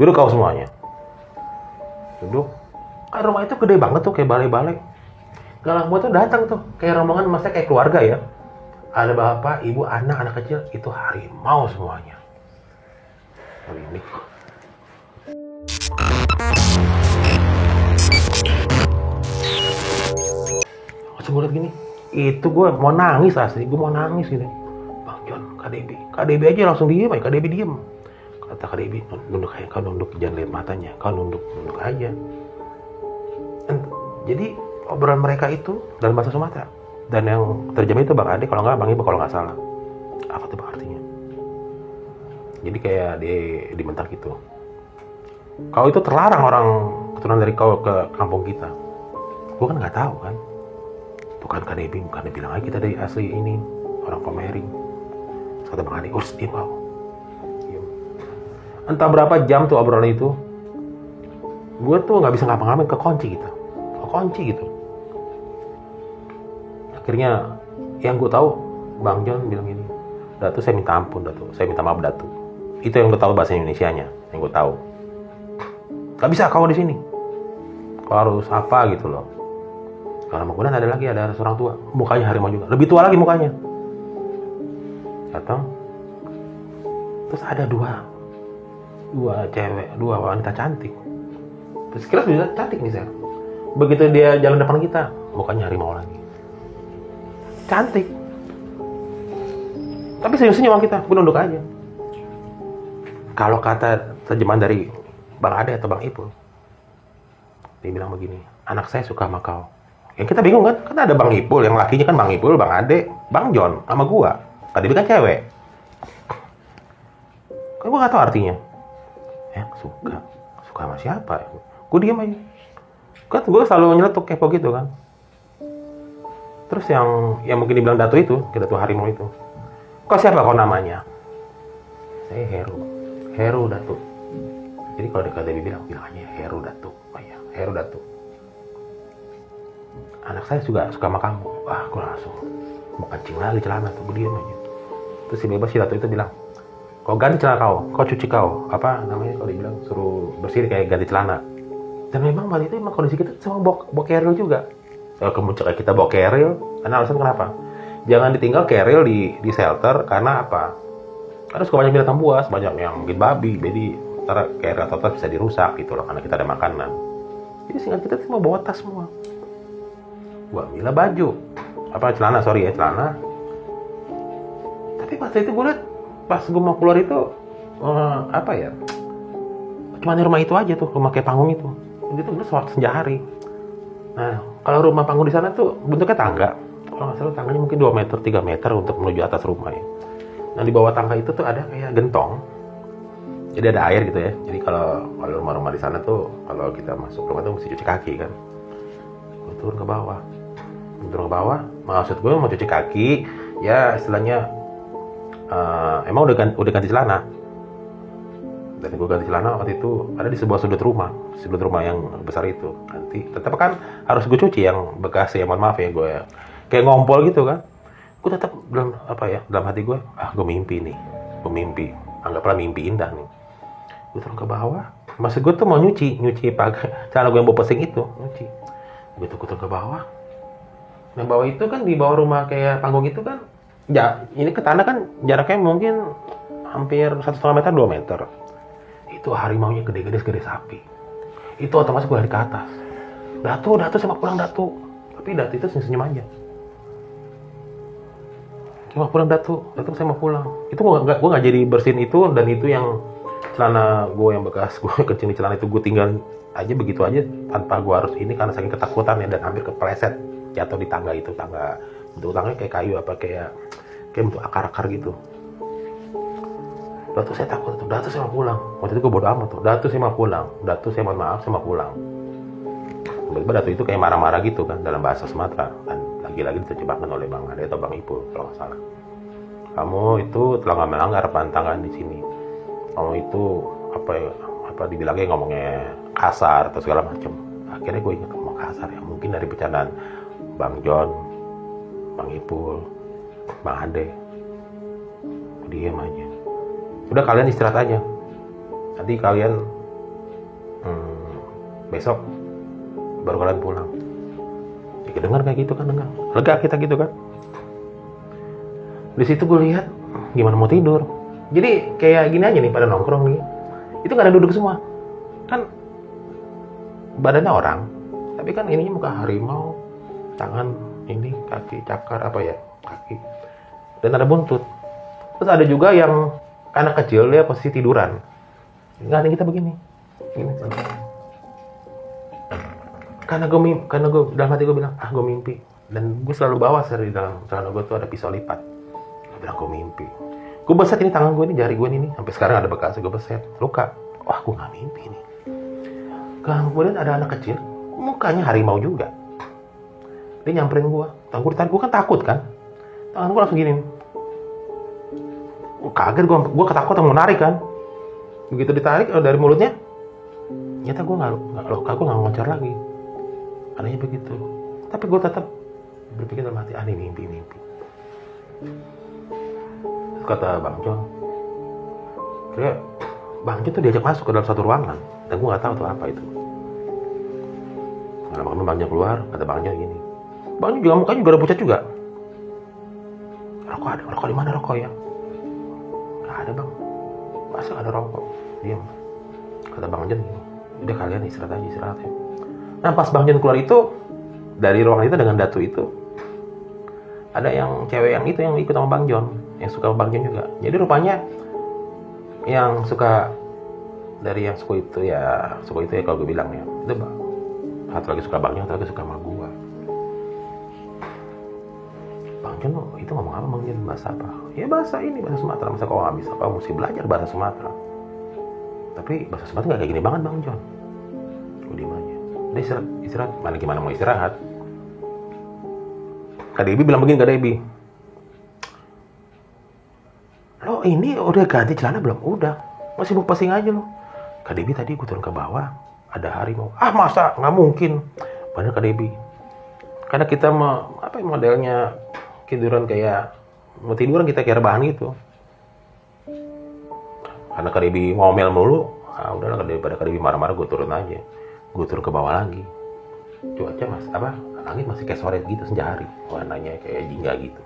Duduk kau semuanya. Duduk. Kan rumah itu gede banget tuh, kayak balai-balai. Galang buat tuh datang tuh, kayak rombongan, maksudnya kayak keluarga ya. Ada bapak, ibu, anak kecil, itu harimau semuanya. Ini. Langsung gue liat gini, itu gue mau nangis asli, gue mau nangis gitu. Bang John, KDB aja langsung diem aja, KDB diem. Kata KDB, nunduk aja, kau nunduk, jangan lihat matanya, kau nunduk aja. Jadi obrolan mereka itu dalam bahasa Sumatera, dan yang terjemah itu Bang Ade, kalau nggak Bang Ibu kalau nggak salah. Apa tuh artinya? Jadi kayak dibentak gitu. Kau itu terlarang orang keturunan dari kau ke kampung kita. Gue kan nggak tahu kan. Tuh kan KDB, bukan dia bilang aja kita dari asli ini orang Komering. Terus kata Bang Ade, urus diem kau. Entah berapa jam tuh obrolan itu, gue tuh nggak bisa ngapa-ngapain, kekunci gitu. Akhirnya yang gue tahu, Bang John bilang ini, Datu saya minta ampun Datu, saya minta maaf Datu. Itu yang gue tahu bahasa Indonesianya, yang gue tahu. Gak bisa kau di sini, kau harus apa gitu loh. Karena kemudian ada seorang tua, mukanya harimau juga, lebih tua lagi mukanya. Datang, terus ada dua wanita cantik. Terus kira sudah cantik nih saya. Begitu dia jalan depan kita, mukanya harimau lagi. Cantik. Tapi senyum-senyum sama kita, gue nunduk aja. Kalau kata terjemahan dari Bang Ade atau Bang Ipul, dia bilang begini, anak saya suka sama kau. Yang kita bingung kan ada Bang Ipul, yang lakinya kan Bang Ipul, Bang Ade, Bang John, sama gua. Tadi kan cewek. Kan gua gak tahu artinya. Suka sama siapa? Gue diem aja. Kan gue selalu nyeletuk kepo gitu kan. Terus yang mungkin dibilang Datu itu, Datu harimau itu. Kau siapa kau namanya? Saya Heru Datu. Jadi kalau dekat Dewi bilang aja Heru Datu. Oh iya, Heru Datu. Anak saya juga suka sama kamu. Wah, gue langsung mau kencing lagi celana tuh, gue diem aja. Terus si Datu itu bilang, kau ganti celana kau cuci kau. Apa namanya kalau dibilang suruh bersih kayak ganti celana. Dan memang waktu itu kondisi kita sama bawa keril juga. Kemudian kita bawa keril, karena alasan kenapa? Jangan ditinggal keril di shelter, karena apa? Karena suka banyak binatang buas, banyak yang mungkin babi, jadi ntar keril atau tas bisa dirusak gitu loh, karena kita ada makanan. Jadi singkat kita semua bawa tas semua. Gua ambil baju, celana. Tapi pas itu gue liat, pas gue mau keluar itu, cuma di rumah itu aja tuh, rumah kayak panggung itu. Itu udah senja hari. Nah, kalau rumah panggung di sana tuh bentuknya tangga. Kalau nggak salah tangganya mungkin 2 meter, 3 meter untuk menuju atas rumah ya. Nah, di bawah tangga itu tuh ada kayak gentong. Jadi ada air gitu ya. Jadi kalau rumah-rumah di sana tuh, kalau kita masuk rumah tuh mesti cuci kaki kan. Gue turun ke bawah. Maksud gue mau cuci kaki, ya istilahnya emang udah ganti celana. Dan gue ganti celana waktu itu ada di sebuah sudut rumah yang besar itu. Nanti tetap kan harus gue cuci yang bekas ya, mohon maaf ya, gue kayak ngompol gitu kan. Gue tetap dalam hati gue, gue mimpi, anggaplah mimpi indah nih. Gue turun ke bawah, maksud gue tuh mau nyuci pakai celana gue yang bawa pesing itu, nyuci. Gue turun ke bawah. Nah, bawah itu kan di bawah rumah kayak panggung itu kan, ya ini ke tanah kan jaraknya mungkin hampir 1,5 meter, 2 meter. Itu harimaunya gede-gede segede sapi. Itu otomatis gue lari ke atas. Datu saya mau pulang Datu. Tapi Datu itu senyum aja. Saya mau pulang Datu saya mau pulang. Itu gue nggak jadi bersihin itu, dan itu yang celana gue yang bekas gue kecil di celana itu gue tinggal aja begitu aja tanpa gue harus ini, karena saking ketakutan ya, dan hampir kepleset jatuh di tangga itu. Bentuk tangganya kayak kayu kayak bentuk akar-akar gitu. Datu saya takut, Datu saya mau pulang. Waktu itu gue bodo amat tuh, Datu saya mau pulang, Datu saya mohon maaf, saya mau pulang. Tiba-tiba Datu itu kayak marah-marah gitu kan dalam bahasa Sumatera, dan lagi-lagi diterjemahkan oleh Bang Ade atau Bang Ipul kalau nggak salah. Kamu itu telah nggak melanggar pantangan di sini. Kamu itu dibilangnya ngomongnya kasar atau segala macam. Akhirnya gue ingat ngomong kasar ya, mungkin dari bercandaan Bang John, Bang Ipul, Bang Ade. Diam aja. Udah, kalian istirahat aja. Nanti kalian besok baru kalian pulang. Ya, dengar kayak gitu kan, dengar lega kita gitu kan. Di situ gue lihat gimana mau tidur. Jadi kayak gini aja nih, pada nongkrong nih, itu nggak ada duduk semua kan, badannya orang tapi kan ininya muka harimau, tangan ini, kaki cakar apa ya, kaki, dan ada buntut. Terus ada juga yang anak kecil, dia posisi tiduran, nggak ada kita begini gini. Karena gue dalam hati gue bilang, gue mimpi. Dan gue selalu bawa di dalam celana gue tuh ada pisau lipat. Gue bilang gue mimpi. Gue beset ini tangan gue ini, jari gue ini sampai sekarang ada bekas, gue beset, luka. Wah, gue nggak mimpi nih. Kemudian ada anak kecil, mukanya harimau juga. Dia nyamperin gue. Tangan gue ditarik, gue kan takut kan. Tangan gue langsung gini. Kaget gue ketakutan mau narik kan. Begitu ditarik dari mulutnya, ternyata gue nggak luka, gue nggak ngocor lagi. Anehnya begitu. Tapi gue tetap berpikir dalam hati, ini mimpi. Terus kata Bang John, Bang John tuh diajak masuk ke dalam satu ruangan, dan gue nggak tahu tuh apa itu. Lama-lama Bang John keluar, kata Bang John gini, Bang John juga mukanya juga ada pucat juga. Rokok di mana rokok ya? Nggak ada Bang, masa ada rokok? Diam. Kata Bang John gini, udah kalian istirahat ya. Nah pas Bang John keluar itu, dari ruangan itu dengan Datu itu, ada yang cewek yang ikut sama Bang John, yang suka sama Bang John juga. Jadi rupanya yang suka dari yang suka itu ya kalau gue bilang ya, itu satu lagi suka Bang John, satu lagi suka sama gue. Bang John itu ngomong apa Bang John, bahasa apa? Ya bahasa Sumatera. Masa kau nggak bisa, kau mesti belajar bahasa Sumatera. Tapi bahasa Sumatera nggak kayak gini banget Bang John. Gue diem aja. Dia istirahat. Mana gimana mau istirahat? Kak Debbie bilang begini, Kak Debbie, lo ini udah ganti celana belum? Udah, masih mau pasing aja lo. Kak Debbie tadi gue turun ke bawah, ada harimau. Masa? Nggak mungkin. Bener Kak Debbie. Karena kita modelnya tiduran kayak mau tiduran kita kayak rebahan gitu. Karena Kak Debbie ngomel mulu, udahlah daripada Kak Debbie marah-marah, gue turun aja. Gue turun ke bawah lagi. Cuaca langit masih kayak sore gitu, senja hari, warnanya kayak jingga gitu.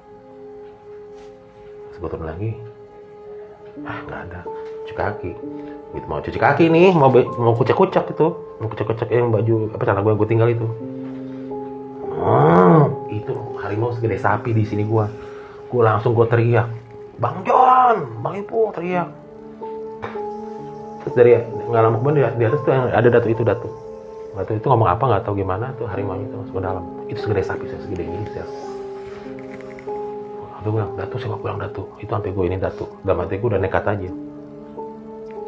Terus gue turun lagi, nggak ada, cuci kaki. Gitu mau cuci kaki nih, mau kucek-kucek itu, mau kucek-kucek yang baju celana gue tinggal itu. Itu harimau segede sapi di sini gue langsung teriak, Bang John, Bang Ipu teriak. Terus dari nggak lama kemudian di atas tuh yang ada Datu itu ngomong apa nggak tahu gimana tuh, harimau itu masuk ke dalam. Itu segede sapi, segede ini sel. Aku bilang, Datu saya mau pulang Datu. Itu sampai gue ini Datu. Dalam hati gue udah nekat aja.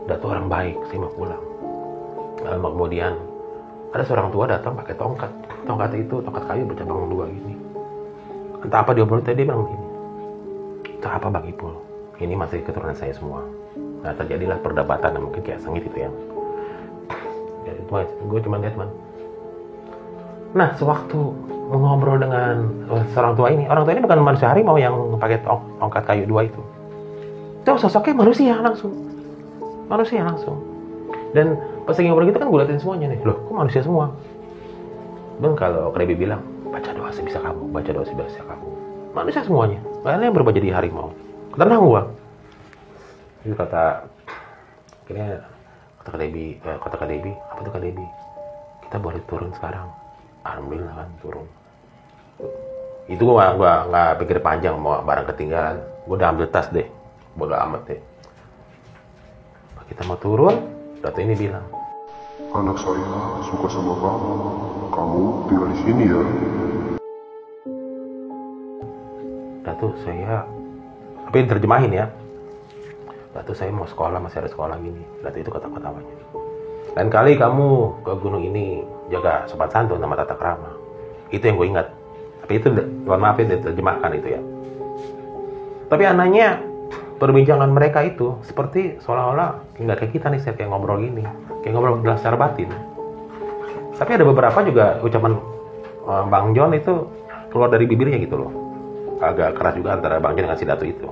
Datu orang baik, saya mau pulang. Lalu kemudian ada seorang tua datang pakai tongkat. Tongkat itu tongkat kayu bercabang dua gini. Entah apa dia bilang, dia bilang begini. Itu apa Bang Ipul? Ini masih keturunan saya semua. Nah terjadilah perdebatan yang mungkin kayak sengit itu ya. Gue cuma lihat man. Nah sewaktu ngobrol dengan seorang tua ini, orang tua ini bukan manusia harimau yang pakai tongkat kayu dua itu. Itu sosoknya manusia langsung. Dan pas lagi ngobrol gitu kan gue liatin semuanya nih, loh kok manusia semua? Dan kalau Krebi bilang, baca doa sebisa kamu, manusia semuanya, kalian yang berubah jadi harimau. Tenang gue. Itu kata Kak Debbie, apa tuh Kak Debbie? Kita boleh turun sekarang. Alhamdulillah kan turun. Itu gue nggak pikir panjang mau barang ketinggalan. Gue udah ambil tas deh, bodo amat deh. Kita mau turun, Datu ini bilang, anak saya suka sama kamu tinggal di sini ya. Datu saya, tapi terjemahin ya. Datu saya mau sekolah, masih ada sekolah gini. Datu itu kata-katanya. Lain kali kamu ke gunung ini jaga sopan santun sama tata krama. Itu yang gue ingat. Tapi itu, mohon maaf ya, diterjemahkan itu ya. Tapi anehnya perbincangan mereka itu seperti seolah-olah nggak kayak kita nih, kayak ngobrol gini, kayak ngobrol secara batin. Tapi ada beberapa juga ucapan Bang John itu keluar dari bibirnya gitu loh. Agak keras juga antara Bang John dengan si Datu itu.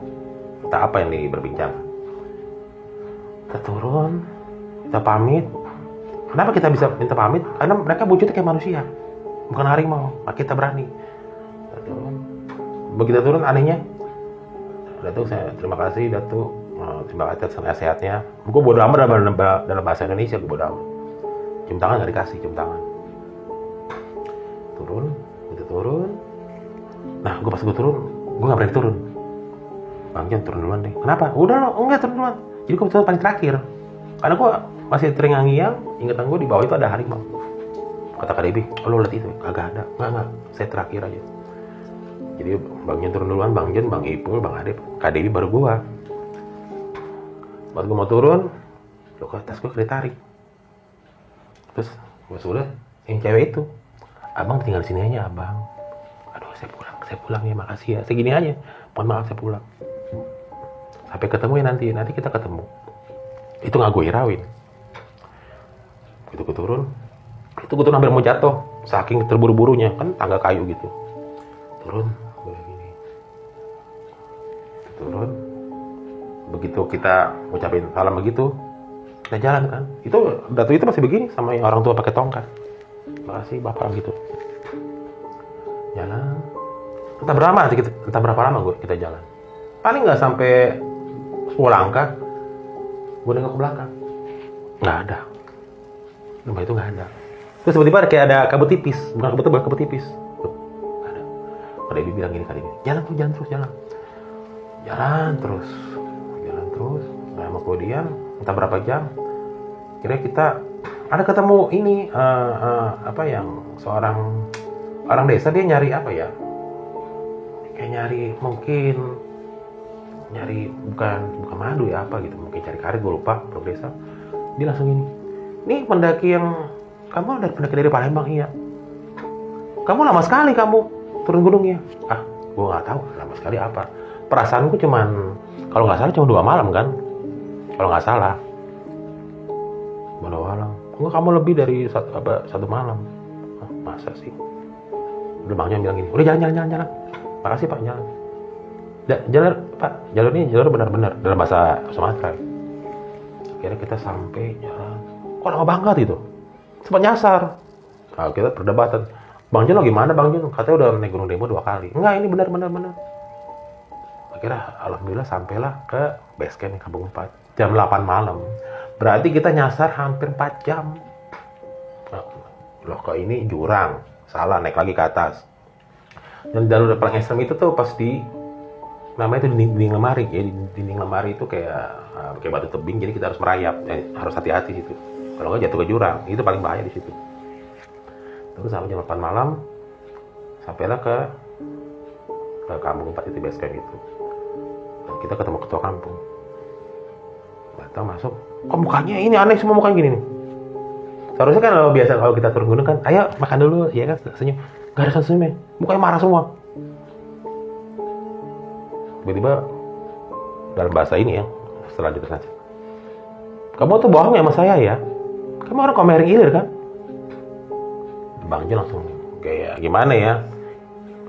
Entah apa yang berbincang. Kita turun, kita pamit. Kenapa kita bisa minta pamit? Karena mereka wujudnya kayak manusia, bukan harimau. Maka kita berani. Kita turun. Begitu turun anehnya, Datuk saya terima kasih Datuk, terima kasih atas nasihatnya. Gue bodo amat dalam bahasa Indonesia, gue bodo amat. Cium tangan nggak dikasih, cium tangan. Turun, gitu turun. Nah, pas gue turun, gue nggak berani turun. Bang John turun duluan deh. Kenapa? Udah lo, enggak turun duluan. Jadi gue turun paling terakhir. Karena gue masih terngiang-ngiang, ingatan gue di bawah itu ada harimau. Kata Kak Debbie, lo liat itu? Kagak ada. Enggak. Saya terakhir aja. Jadi Bang John turun duluan, Bang John, Bang Ipul, Bang Adep, Kak Debbie baru gue. Pas gue mau turun, lo ke atas gue ditarik. Terus gue sudah, yang cewek itu, abang tinggal di sini aja abang. Aduh saya pulang ya, makasih ya. Segini aja, mohon maaf saya pulang. Sampai ketemu ya nanti kita ketemu. Itu nggak gue hirauin. Gitu gue turun hampir mau jatuh, saking terburu-burunya, kan tangga kayu gitu. Turun, gue gini. Turun. Begitu kita ngucapin salam begitu, kita jalan kan. Datu itu masih begini sama yang orang tua pakai tongkat. Makasih bapak gitu. Jalan. Entah berapa lama kita jalan. Paling nggak sampai 10 langkah, gue nengok ke belakang, nggak ada. Rumah itu nggak ada. Terus tiba-tiba kayak ada kabut tipis, bukan kabut tebal, kabut tipis. Tuh, nggak ada. Kak Debbie bilang gini, jalan terus. Jalan terus. Nggak mau kemudian, entah berapa jam, kira kita ada ketemu ini yang seorang orang desa, dia nyari apa ya? Kayak nyari bukan madu ya apa gitu, mungkin cari karet, gue lupa, produk desa. Dia langsung ini, nih pendaki yang kamu dari Palembang. Iya. Kamu lama sekali kamu turun gunungnya. Gue nggak tahu lama sekali apa. Perasaanku cuman, kalau nggak salah cuma 2 malam kan, kalau nggak salah. 2 malam. Enggak, kamu lebih dari 1 malam. Masa sih? Udah Bang John bilang gini, udah jalan. Makasih Pak, jalan. Jalur ini benar-benar dalam bahasa Sumatera. Akhirnya kita sampai jalan. Kok lama banget itu? Sempat nyasar. Nah, kita perdebatan. Bang John lagi mana Bang John? Katanya udah naik gunung Demo 2 kali. Enggak, ini benar. Akhirnya alhamdulillah sampailah ke base camp Kampung 4 jam 8 malam. Berarti kita nyasar hampir 4 jam. Loh kok ini jurang. Salah, naik lagi ke atas. Dan jalur paling ekstrem itu tuh pas namanya itu dinding lemari. Ya, dinding lemari itu kayak batu tebing, jadi kita harus merayap. Harus hati-hati situ. Kalau nggak jatuh ke jurang, itu paling bahaya di situ. Terus sampai jam 8 malam, sampailah ke Kampung 4 itu base camp itu. Dan kita ketemu ketua kampung. Datang masuk, kok mukanya ini aneh semua, mukanya gini nih. Seharusnya kan kalau kita turun gunung kan, ayo makan dulu, ya kan, senyum. Gak ada senyumnya, mukanya marah semua. Tiba-tiba dalam bahasa ini ya, setelah ditranslate, kamu tuh bohong ya sama saya ya, kamu orang Komering Ilir kan? Bang John langsung kayak gimana ya,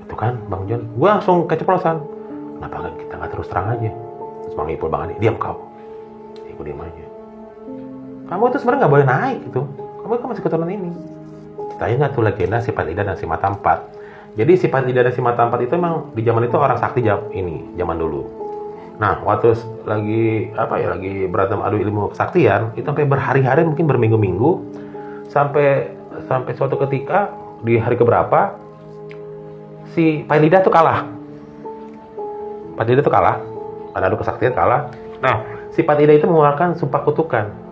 itu kan Bang John, gue langsung keceplosan. Kenapa kita nggak terus terang aja? Terus Bang Ipul, Bang Adi, diam kau. Aku diam aja. Kamu itu sebenarnya nggak boleh naik gitu. Kamu kan masih keturunan ini. Ceritanya tuh legenda Sifat Ida dan Si Mata 4. Jadi Sifat Ida dan Si Mata 4 itu emang di zaman itu orang sakti zaman dulu. Nah, waktu lagi berantem adu ilmu kesaktian, itu sampai berhari-hari, mungkin berminggu-minggu, sampai suatu ketika di hari keberapa si Pailida tuh kalah. Pailida tuh kalah, karena adu kesaktian kalah. Nah, si Pailida itu mengeluarkan sumpah kutukan.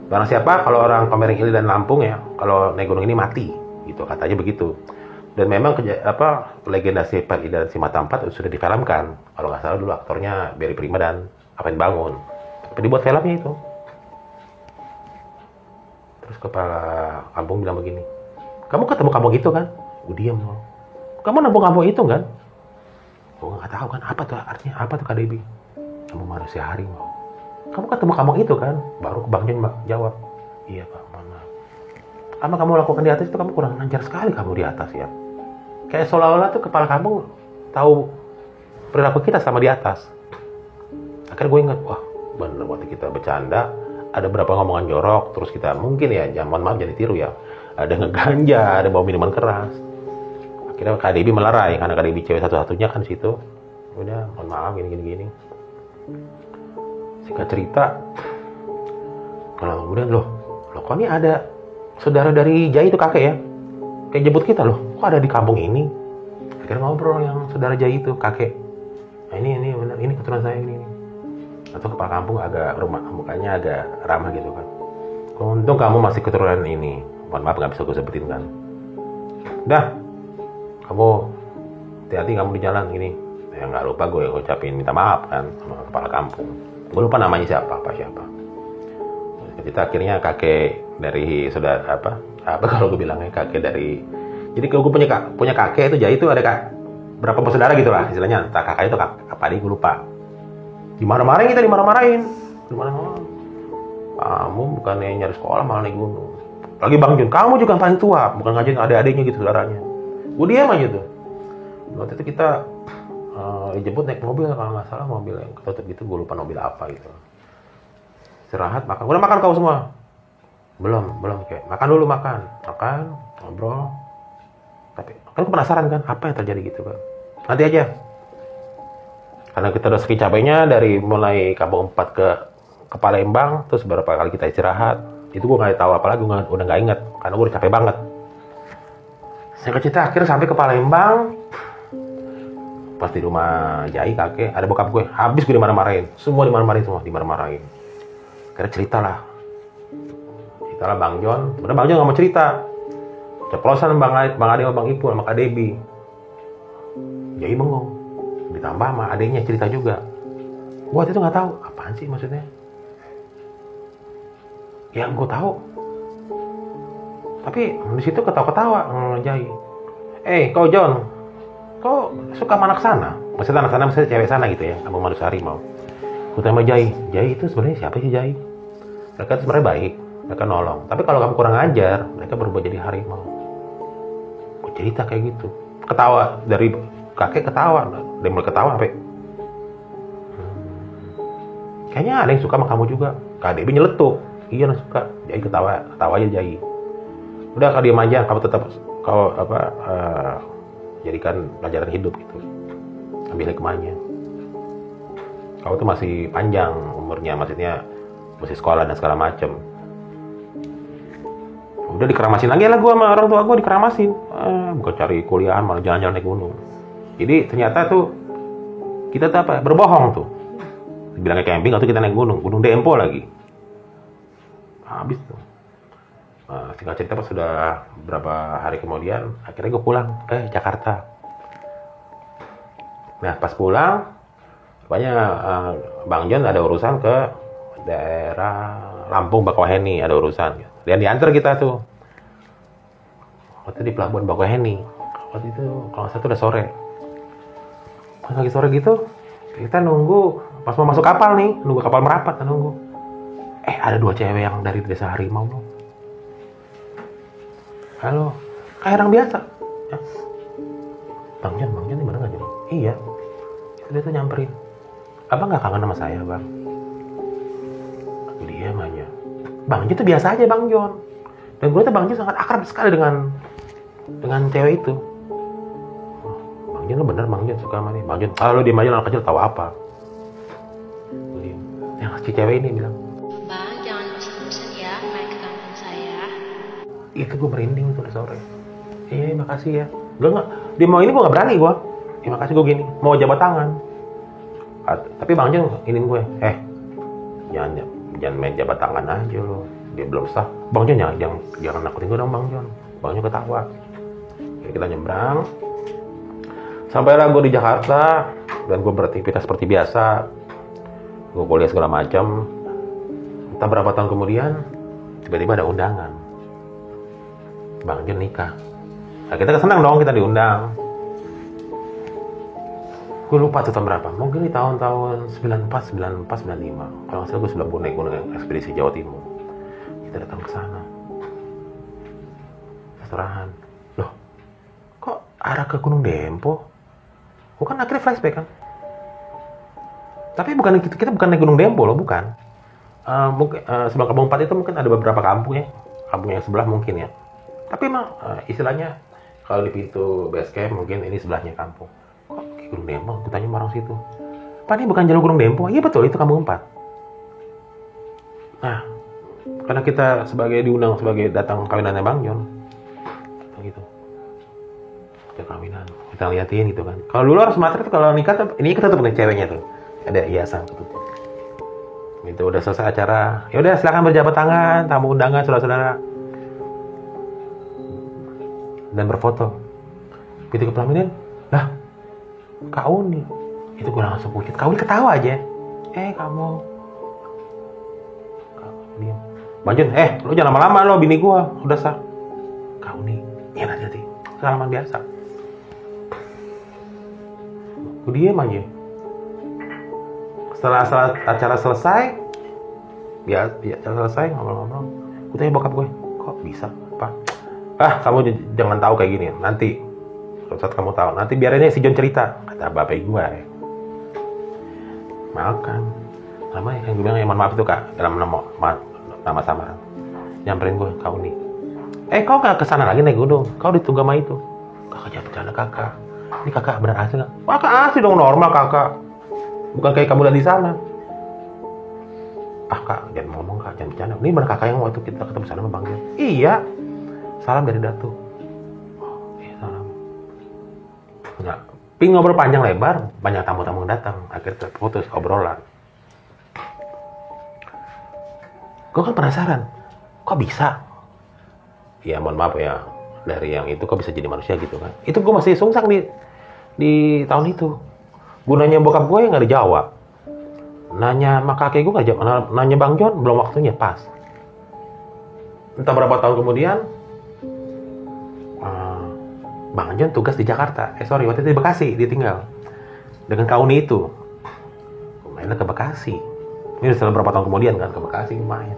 Barang siapa, kalau orang Komering Ilir dan Lampung ya, kalau naik gunung ini mati, gitu katanya begitu. Dan memang legenda Si Pailida dan Si Mata 4 sudah difilmkan. Kalau nggak salah dulu aktornya Berry Prima dan Apen Bangun. Tapi dibuat filmnya itu. Terus kepala kampung bilang begini, kamu ketemu kampung itu kan? Gue diam loh. Kamu nembung kampung itu kan? Gue nggak tahu kan apa tuh artinya, apa tuh Kak Debbie? Kamu manusia harimau. Kamu ketemu kampung itu kan? Baru Bang John jawab, iya Pak, mana? Apa kamu lakukan di atas itu, kamu kurang lancar sekali kamu di atas ya. Kayak seolah-olah tuh kepala kampung tahu perilaku kita sama di atas. Akhirnya gue ingat, wah bener waktu kita bercanda, ada berapa ngomongan jorok, terus kita mungkin ya, mohon maaf jangan ditiru ya, ada ngeganja, ada bawa minuman keras. Akhirnya Kak Debbie melerai, karena Kak Debbie cewek satu-satunya kan di situ. Udah, mohon maaf gini. Singkat cerita, kalau kemudian loh kok ini ada saudara dari Jai itu kakek ya, kayak jemput kita loh, kok ada di kampung ini? Akhirnya ngobrol yang saudara Jai itu kakek. Nah ini benar, ini keturunan saya ini. Atau kepala kampung agak mukanya agak ramah gitu kan. Untung kamu masih keturunan ini. Mohon maaf nggak bisa gue sebutin kan. Dah, kamu hati-hati kamu di jalan gini. Ya nggak lupa gue ucapin minta maaf kan sama kepala kampung. Gue lupa namanya siapa. Kita akhirnya kakek dari saudara apa kalau gue bilangnya kakek dari. Jadi kalau gue punya kakek itu Jai itu ada berapa bersaudara gitu lah istilahnya. Entah kakaknya itu apa adik gue lupa. Dimarah-marahin. Kamu bukannya nyari sekolah malah naik gunung. Lagi Bang Jun, kamu juga yang paling tua, bukan ngajarin adik-adiknya gitu saudaranya. Gue diam aja tuh. Waktu itu kita dijemput naik mobil kalau nggak salah, mobil yang ketutup gitu, gue lupa mobil apa gitu. Istirahat, makan. Udah makan kau semua? Belum kayak. Makan dulu, makan, ngobrol. Tapi kan aku penasaran kan, apa yang terjadi gitu kan. Nanti aja. Karena kita udah saking capeknya dari mulai Kampung 4 ke Palembang, terus beberapa kali kita istirahat, itu gue nggak tahu apa lagi, udah nggak inget karena gue udah capek banget. Singkat cerita akhirnya sampai ke Palembang, pas di rumah Jai kakek ada bokap gue, habis gue dimarahin. Akhirnya cerita lah Bang John, sebenarnya Bang John nggak mau cerita, ceplosan Bang Ade sama Bang Ipul sama Kak Debbie. Jai bengong, ditambah sama adiknya cerita juga. Gua waktu itu nggak tahu apaan sih maksudnya. Yang gue tahu, tapi di situ ketawa-ketawa Jai. Kau John, kau suka sama anak sana? Maksudnya anak sana, maksudnya cewek sana gitu ya, kamu manusia harimau. Gue tanya sama Jai itu sebenarnya siapa sih Jai? Mereka sebenarnya baik, mereka nolong. Tapi kalau kamu kurang ajar, mereka berubah jadi harimau. Gue cerita kayak gitu, ketawa dari kakek ketawa, dia mulai ketawa sampai. Kayaknya ada yang suka sama kamu juga. Kak Debbie nyeletuk. Iya, nak suka. Jai ketawa aja Jai. Udah kau diam aja, kamu tetap jadikan pelajaran hidup gitu. Ambil hikmahnya. Kau tuh masih panjang umurnya, maksudnya masih sekolah dan segala macem. Udah dikeramasin lagi lah gue sama orang tua gue, dikeramasin. Bukan cari kuliah, malah jalan-jalan naik gunung. Jadi ternyata tuh kita tuh apa? Berbohong tuh. Bilangnya camping atau kita naik gunung Dempo lagi. Habis tuh. Singkat cerita pas sudah beberapa hari kemudian, akhirnya gue pulang ke Jakarta. Nah pas pulang, rupanya Bang John ada urusan ke daerah Lampung Bakauheni, ada urusan. Dan diantar kita tuh. Waktu di pelabuhan Bakauheni. Waktu itu kalau saya tuh udah sore. Pas lagi sore gitu, kita nunggu pas mau masuk kapal nih, nunggu kapal merapat, nunggu. Ada 2 cewek yang dari desa harimau loh. Halo, kayak orang biasa. Ya. Bang John ini bener nggak jadi? Iya. Dia tuh nyamperin. Abang nggak kangen sama saya, Bang? Dia aja. Bang John tuh biasa aja, Bang John. Dan gue tuh Bang John sangat akrab sekali dengan cewek itu. Bang John lo bener, Bang John suka sama nih. Bang John, kalau dia aja anak kecil tahu apa? Yang si cewek ini bilang, Bang, jangan bosan-bosan ya main ke kampung saya. itu gue merinding tuh sore. Makasih ya. Gue nggak, dia mau ini gue nggak berani gue. Makasih gue gini, mau jabat tangan. Tapi Bang John ingin gue, jangan main jabat tangan aja lo. Dia belum sah. Bang John jangan nakutin gue dong Bang John. Bang John ketawa. Kita nyebrang. Sampailah gue di Jakarta dan gue beraktivitas seperti biasa. Gue kuliah segala macam. Entah berapa tahun kemudian, tiba-tiba ada undangan. Bang John nikah. Nah, kita senang dong, kita diundang. Gue lupa tuh tahun berapa. Mungkin di tahun-tahun 94, 95. Kalau nggak salah gue sudah naik gunung ekspedisi Jawa Timur. Kita datang ke sana. Serahan. Loh, kok arah ke Gunung Dempo? Gue kan akhirnya flashback kan. Tapi kita bukan naik Gunung Dempo loh, bukan. Mungkin sebelum kampung 4 itu mungkin ada beberapa kampung ya, kampung yang sebelah mungkin ya. Tapi emang istilahnya kalau di pintu base camp mungkin ini sebelahnya kampung. Kok kayak Gunung Dempo? Ditanya orang situ. Pak, ini bukan jalur Gunung Dempo? Iya betul, itu kampung 4. Nah, karena kita sebagai diundang sebagai datang kawinannya Bang Jon, gitu. Kita kawinan, kita liatin gitu kan. Kalau dulu orang Sumatera tuh kalau nikah tuh ini kita tuh punya ceweknya tuh, ada hiasan gitu. Itu udah selesai acara, ya udah silakan berjabat tangan, tamu undangan, saudara-saudara, dan berfoto. Begitu ke pelaminan, lah, Kak Uni, itu gue langsung pucet. Kak Uni ketawa aja, kamu, diam. Bajun, lu jangan lama-lama lo, bini gue, udah sah. Kak Uni, ya hati-hati, salaman biasa. Gue diem aja. Setelah acara selesai, ya selesai ngobrol-ngobrol. Gue tanya bokap gue, kok bisa? Apa? Kamu jangan tahu kayak gini. Nanti, saat kamu tahu, nanti biar ini si John cerita. Kata bapak gue, makan. Namanya yang gue bilang, mohon maaf itu kak, dalam nama samaran. Nyamperin gue, Kak Uni. Kau gak kesana lagi naik gunung? Kau di Tunggama itu? Kakak jangan bercanda kakak. Ini kakak benar asli gak? Kakak asli dong, normal kakak. Bukan kayak kamu lihat di sana. Kak, jangan ngomong kak, jangan bercanda. Ini benar kakak yang waktu kita ketemu sana sama Bang Jon. Iya. Salam dari Datu. Iya salam. Nah, ngobrol panjang lebar, banyak tamu-tamu yang datang. Akhirnya terputus obrolan. Gue kan penasaran, kok bisa? Ya mohon maaf ya, dari yang itu kok bisa jadi manusia gitu kan? Itu gue masih sungsang di tahun itu. Gunanya bokap gue nggak dijawab. Nanya sama kakek gue nggak jawab. Nanya Bang Jon belum waktunya pas. Entah berapa tahun kemudian, Bang Jon tugas di Jakarta. Waktu itu di Bekasi dia tinggal dengan Kak Uni itu. Mainnya ke Bekasi. Ini setelah berapa tahun kemudian kan ke Bekasi main.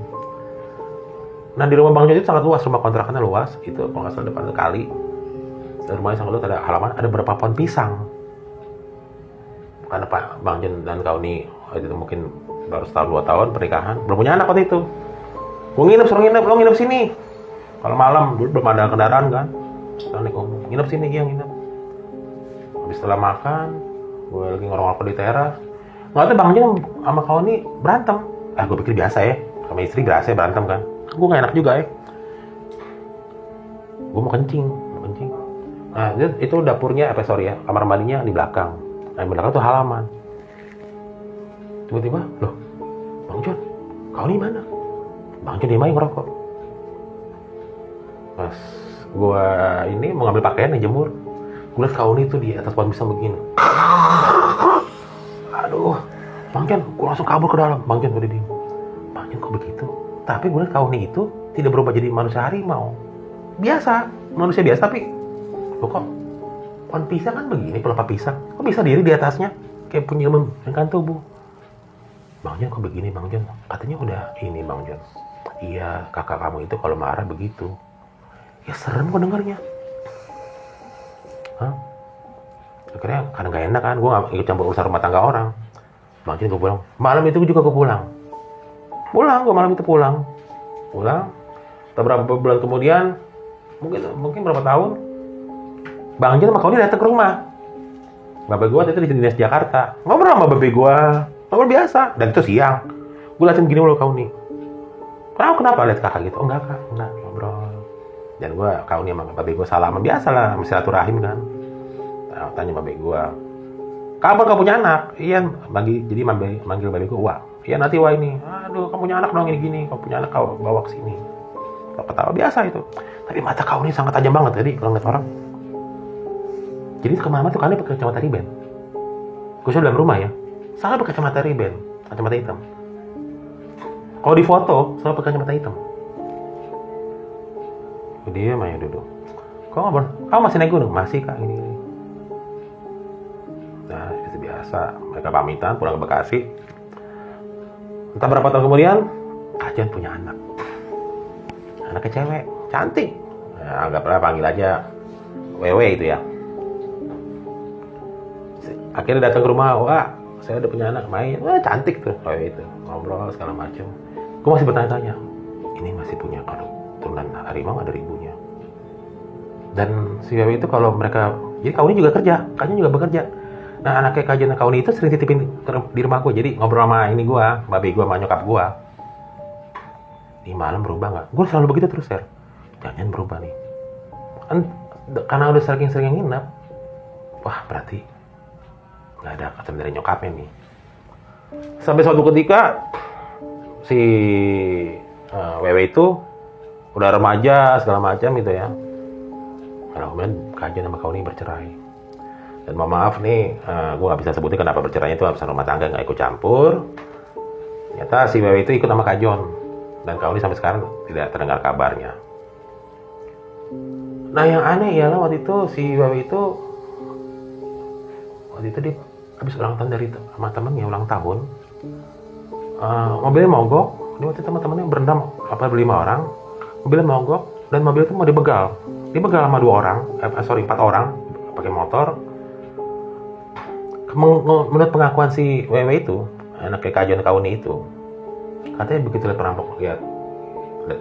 Nah di rumah Bang Jon itu sangat luas, rumah kontrakannya luas. Itu kalau nggak salah depan kali. Dan rumahnya sangat luas, ada halaman, ada beberapa pohon pisang. Karena Pak Bang Jon dan Kak Uni itu mungkin baru setahun 2 tahun pernikahan, belum punya anak waktu itu. Gue suruh nginep, lo nginep sini. Kalau malam dulu belum ada kendaraan kan. Sekarang nih ngomong, nginep sini, iya nginep. Habis setelah makan, gue lagi ngorong-ngorong di teras. Nggak tahu Bang Jon sama Kak Uni berantem. Gue pikir biasa ya, sama istri biasa berantem kan. Gue nggak enak juga ya. Gue mau kencing. Nah itu dapurnya, kamar mandinya di belakang. Nah di belakang tuh halaman. Tiba-tiba, loh, Bang Jon, Kak Uni mana? Bang Jon dia main ngerokok. Pas gue ini mau ngambil pakaian yang jemur, gue liat Kak Uni tuh di atas pohon pisang begini. Aduh, Bang Jon, gue langsung kabur ke dalam. Bang Jon udah diem. Bang Jon kok begitu? Tapi gue liat Kak Uni itu tidak berubah jadi manusia harimau. Biasa, manusia biasa tapi, loh kok pohon pisang kan begini, pelepah pisang. Kok bisa diri di atasnya? Kayak punya membentangkan tubuh. Bang Jon kok begini Bang Jon? Katanya udah ini Bang Jon. Iya, kakak kamu itu kalau marah begitu. Ya serem kok dengarnya. Akhirnya karena gak enak kan, gue gak ikut campur urusan rumah tangga orang. Bang Jon gue pulang. Malam itu juga gue pulang. Gue malam itu pulang. Beberapa bulan kemudian, mungkin berapa tahun, Bang Jon sama Kak Uni datang ke rumah. Bapak gue waktu itu di dinas Jakarta. Ngobrol sama bapak gue. Ngobrol biasa. Dan itu siang. Gue liatin begini mulu Kak Uni. Kenapa lihat kakak gitu? Oh enggak kak, enggak, ngobrol. Dan gue, Kak Uni sama bapak gue salaman biasa lah, silaturahim kan. Nah, tanya bapak gue, kapan kau punya anak? Iya, jadi manggil bapak gue, wah, iya nanti wah ini. Aduh, kamu punya anak dong ini, kau punya anak kau bawa ke sini. Ketawa biasa itu. Tapi mata Kak Uni sangat tajam banget tadi kalau ngeliat orang. Jadi kemana tuh Kak Uni pakai kacamata riben. Gue dalam rumah ya, selalu pakai kacamata riben, kacamata hitam. Kalau di foto, selalu pakai kacamata hitam. Dia main duduk. Kok ngobrol? Kamu masih naik gunung? Masih kak, ini. Nah, seperti biasa. Mereka pamitan pulang ke Bekasi. Entah berapa tahun kemudian, Kak Jon punya anak. Anaknya cewek, cantik. Ya, anggaplah panggil aja Wewe itu ya. Akhirnya datang ke rumah, wah, saya udah punya anak main. Wah, cantik tuh Wewe itu. Ngobrol segala macam. Gue masih bertanya-tanya, ini masih punya kalau turunan harimau ada ibunya. Dan si Wewe itu kalau mereka, jadi Kauni juga kerja, Kauni juga bekerja. Nah anaknya Kajon dan Kauni itu sering titipin di rumah gue, jadi ngobrol sama ini gue, babi gue sama nyokap gue. Ini malam berubah nggak? Gue selalu begitu terus ya. Jangan berubah nih. Karena udah sering-sering nginep, wah berarti nggak ada kesan dari nyokapnya nih. Sampai suatu ketika si Wewe itu udah remaja segala macam gitu ya. Karena kemudian Kajon sama Kauni bercerai. Dan mohon maaf nih, gue nggak bisa sebutin kenapa bercerainya itu urusan rumah tangga, nggak ikut campur. Ternyata si Wewe itu ikut sama Kajon dan Kauni sampai sekarang tidak terdengar kabarnya. Nah yang aneh ialah waktu itu si Wewe itu dia habis ulang tahun dari sama temennya ulang tahun. Mobilnya mogok. Dia waktu itu teman-temannya berendam berlima orang. Mobilnya mogok dan mobil itu mau dibegal. Dibegal sama 4 orang pakai motor. Menurut pengakuan si Wewe itu, anaknya Kajon Kauni itu, katanya begitu lihat perampok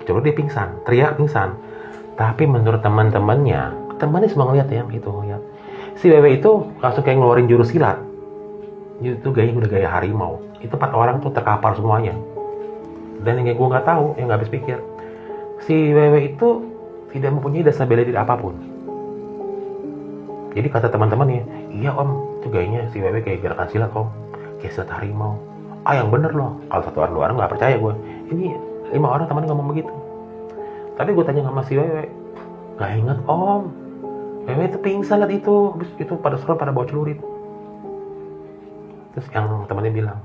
coba dia pingsan, teriak pingsan. Tapi menurut temannya semua ngeliat ya, itu ngeliat. Si Wewe itu langsung kayak ngeluarin jurus silat. Itu gayanya udah gaya harimau. Itu 4 orang tuh terkapar semuanya. Dan yang gue nggak tahu, yang nggak habis pikir, si Wewe itu tidak mempunyai dasar bela diri apapun. Jadi kata teman-temannya, iya om, itu gayanya si Wewe kayak gerakan silat om, kayak silat harimau. Yang bener loh. Kalau 1 orang 2 orang nggak percaya gue. Ini 5 orang temannya ngomong begitu. Tapi gue tanya sama si Wewe, nggak inget om. Wewe itu pingsan liat itu, habis itu pada sore pada bawa celurit. Terus yang temannya bilang,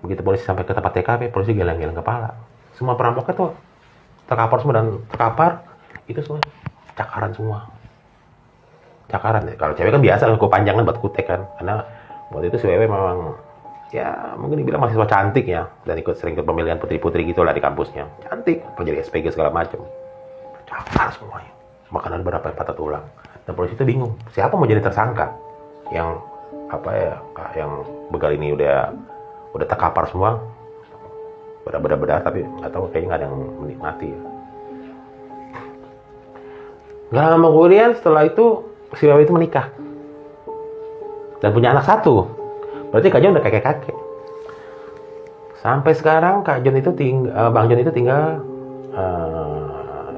begitu polisi sampai ke tempat TKP, polisi geleng-geleng kepala. Semua perampoknya tuh terkapar semua dan terkapar itu semua cakaran semua. Cakaran ya. Kalau cewek kan biasa kuku panjangan buat kutek kan. Karena waktu itu si Wewe memang ya mungkin dibilang mahasiswa cantik ya dan sering ikut pemilihan putri-putri gitu lah di kampusnya. Cantik, jadi SPG segala macam. Cakar semuanya. Makanan berapa patah tulang. Dan polisi itu bingung, siapa mau jadi tersangka? Yang yang begal ini udah terkapar semua. Benar-benar tapi nggak tahu kayaknya nggak ada yang menikmati ya. Gak lama kemudian setelah itu si Wewe itu menikah dan punya anak 1. Berarti Kak Jon udah kakek-kakek. Sampai sekarang Bang Jon itu tinggal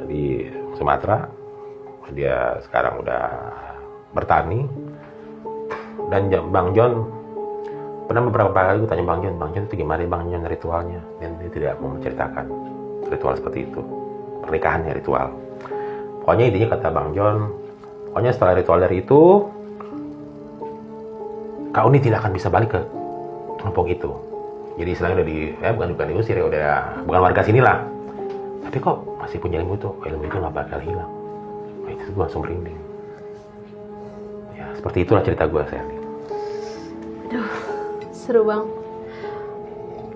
di Sumatera. Dia sekarang udah bertani. Dan Bang Jon pernah beberapa kali gue tanya Bang Jon itu gimana Bang Jon ritualnya? Dan dia tidak mau menceritakan ritual seperti itu. Pernikahannya ritual. Pokoknya intinya kata Bang Jon, pokoknya setelah ritual dari itu, Kak Uni tidak akan bisa balik ke kampung itu. Jadi istilahnya bukan diusir ya, bukan warga sini lah. Tapi kok masih punya ilmu itu nggak bakal hilang. Nah, itu gue langsung merinding. Ya seperti itulah cerita gue, Sally. Aduh, seru bang.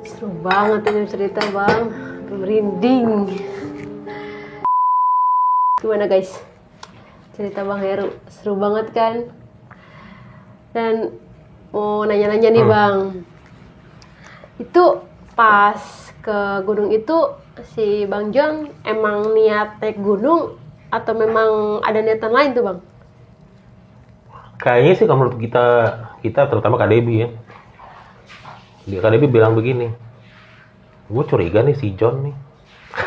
Seru banget ini cerita bang. Merinding. Gimana guys? Cerita Bang Heru seru banget kan? Dan mau nanya-nanya nih Bang. Itu pas ke gunung itu si Bang Jon emang niat naik gunung atau memang ada niatan lain tuh Bang? Kayaknya sih kalau menurut kita terutama Kak Debbie ya. Kak Debbie bilang begini, gue curiga nih si Jon nih,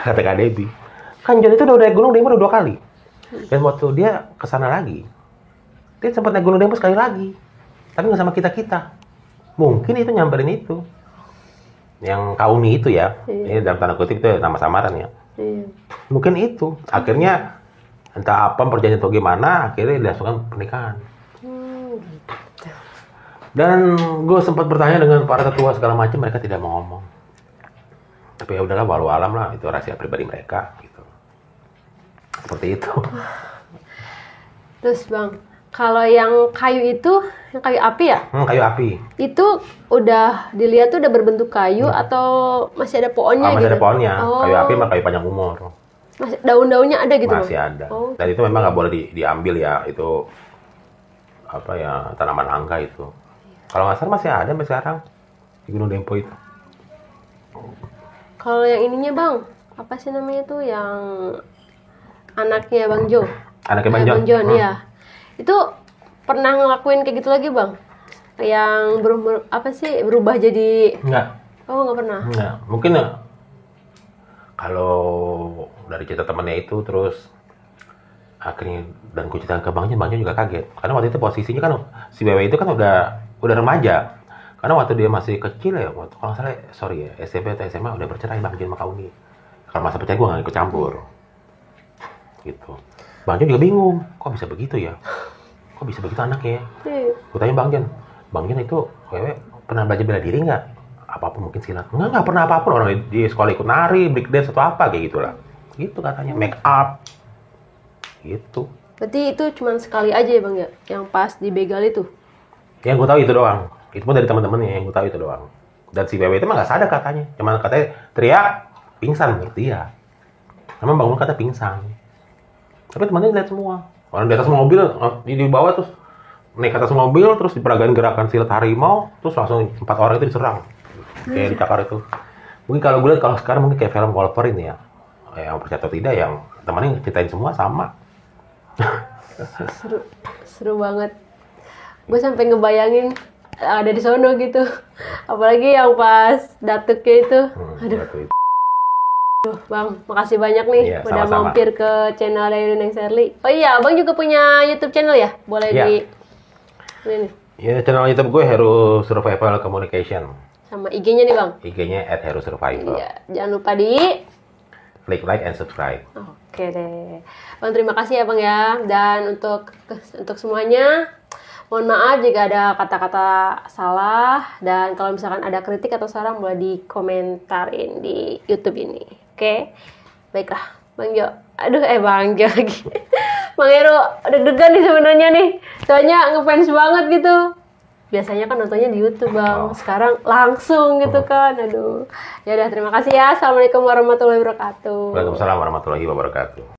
kata Kak Debbie. Kan Jon itu udah naik gunung Dempo 2 kali. Dan waktu dia kesana lagi, dia sempat naik gunung Dempo sekali lagi. Tapi nggak sama kita. Mungkin itu nyamperin itu. Yang Kauni itu ya. Ini dalam tanda kutip itu nama samaran ya. Mungkin itu. Akhirnya entah apa perjanjian atau gimana, akhirnya dilangsungkan pernikahan. Dan gue sempat bertanya dengan para tetua segala macam, mereka tidak mau ngomong. Tapi ya udahlah, walau alam lah, itu rahasia pribadi mereka gitu. Seperti itu. Terus Bang, kalau yang kayu itu, yang kayu api ya? Kayu api. Itu udah dilihat tuh udah berbentuk kayu atau masih ada pohonnya gitu? Masih ada pohonnya. Kayu api mah kayu panjang umur. Masih daun-daunnya ada gitu? Masih Bang? ada. Dan itu memang nggak boleh diambil ya, itu tanaman langka itu. Kalau nggak salah masih ada sampai sekarang di Gunung Dempo itu. Kalau yang ininya bang, apa sih namanya tuh yang anaknya Bang Jo? Anaknya Bang Jon. Bang Jon, ya. Itu pernah ngelakuin kayak gitu lagi bang? Yang berubah jadi? Enggak. Oh nggak pernah. Enggak. Mungkin kalau dari cerita temannya itu terus akhirnya dan ku ceritakan ke Bang Jon juga kaget. Karena waktu itu posisinya kan si Wewe itu kan udah remaja. Karena waktu dia masih kecil ya, waktu kalau nggak salah, sorry ya, SMP atau SMA udah bercerai Bang Jon sama Kak Uni. Kalau masa percaya gue nggak ikut campur. Gitu. Bang Jon juga bingung, kok bisa begitu ya? Kok bisa begitu anaknya? Gue tanya Bang Jon itu Wewe pernah belajar bela diri nggak? Apa-apa mungkin silat? Nggak pernah apa-apa. Orang di sekolah ikut nari, break dance atau apa kayak gitulah. Gitu katanya, make up. Gitu. Berarti itu cuma sekali aja ya bang ya? Yang pas dibegal itu? Yang gue tahu itu doang. Itu pun dari teman-temannya yang gue tahu itu doang. Dan si Wewe itu mah nggak sadar katanya. Cuma katanya teriak, pingsan menurut dia. Memang bangun kata pingsan. Tapi temannya lihat semua. Orang di atas mobil, di bawah terus naik ke atas mobil, terus diperagain gerakan silat harimau, terus langsung 4 orang itu diserang. Kayak dicakar itu. Mungkin kalau gue lihat kalau sekarang mungkin kayak film Wolverine ya. Yang percaya atau tidak, yang temannya ceritain semua sama. Seru banget. Gue sampai ngebayangin ada di sono gitu. Apalagi yang pas datuknya itu. Aduh. Bang, makasih banyak nih Iya, udah sama-sama. mampir ke channel dari Neng Sherly. Oh iya, Abang juga punya YouTube channel ya? Boleh Iya. ini nih. Ya, channel YouTube gue Hero Survival Communication. Sama IG-nya nih, Bang. IG-nya @HeroSurvival. Iya, jangan lupa di Klik like and subscribe. Oke deh. Bang, terima kasih ya, Bang ya. Dan untuk semuanya, mohon maaf jika ada kata-kata salah, dan kalau misalkan ada kritik atau saran boleh dikomentarin di YouTube ini. Oke, baiklah, Bang Jo. Aduh, Bang Jo lagi. Bang Heru, deg-degan nih sebenarnya nih. Soalnya ngefans banget gitu. Biasanya kan nontonnya di YouTube, Bang. Sekarang langsung gitu kan. Aduh. Ya udah, terima kasih ya. Assalamualaikum warahmatullahi wabarakatuh. Waalaikumsalam warahmatullahi wabarakatuh.